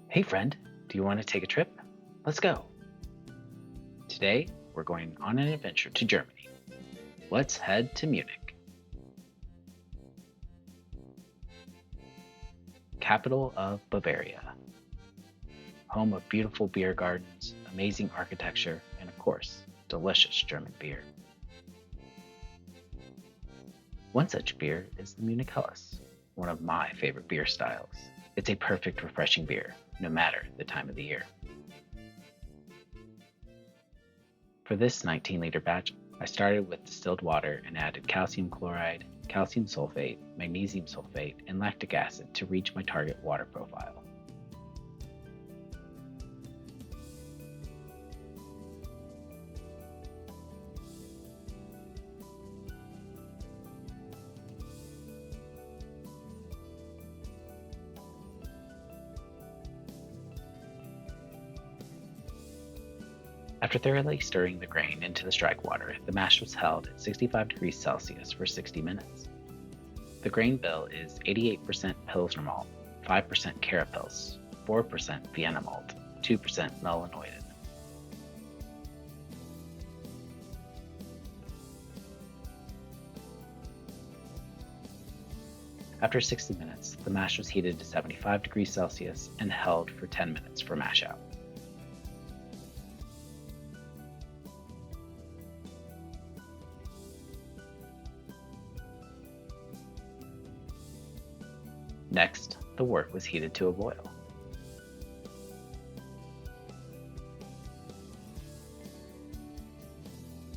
Hey friend, do you want to take a trip? Let's go. Today, we're going on an adventure to Germany. Let's head to Munich. Capital of Bavaria. Home of beautiful beer gardens, amazing architecture, and of course, delicious German beer. One such beer is the Munich Helles, one of my favorite beer styles. It's a perfect, refreshing beer, no matter the time of the year. For this 19-liter batch, I started with distilled water and added calcium chloride, calcium sulfate, magnesium sulfate, and lactic acid to reach my target water profile. After thoroughly stirring the grain into the strike water, the mash was held at 65 degrees Celsius for 60 minutes. The grain bill is 88% Pilsner malt, 5% Carapils, 4% Vienna malt, 2% melanoidin. After 60 minutes, the mash was heated to 75 degrees Celsius and held for 10 minutes for mash out. Next, the wort was heated to a boil.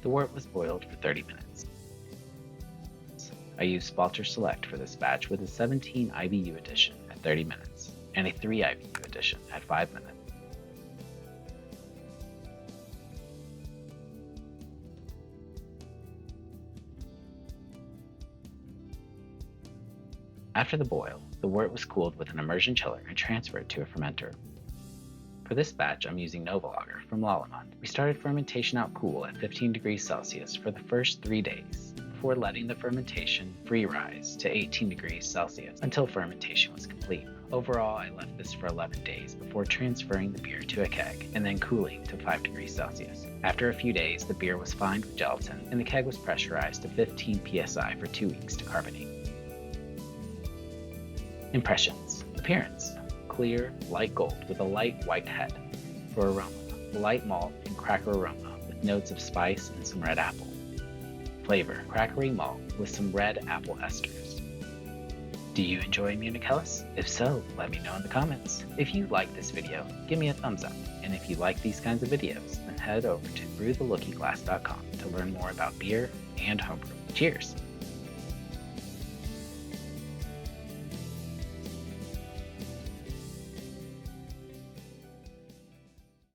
The wort was boiled for 30 minutes. I used Spalter Select for this batch with a 17 IBU addition at 30 minutes and a 3 IBU addition at 5 minutes. After the boil, the wort was cooled with an immersion chiller and transferred to a fermenter. For this batch, I'm using Novalager from Lallemand. We started fermentation out cool at 15 degrees Celsius for the first 3 days, before letting the fermentation free rise to 18 degrees Celsius until fermentation was complete. Overall, I left this for 11 days before transferring the beer to a keg and then cooling to 5 degrees Celsius. After a few days, the beer was fined with gelatin and the keg was pressurized to 15 psi for 2 weeks to carbonate. Impressions. Appearance. Clear, light gold with a light white head. For aroma, light malt and cracker aroma with notes of spice and some red apple. Flavor, crackery malt with some red apple esters. Do you enjoy Munich Helles? If so, let me know in the comments. If you like this video, give me a thumbs up. And if you like these kinds of videos, then head over to brewzilla.com to learn more about beer and homebrew. Cheers!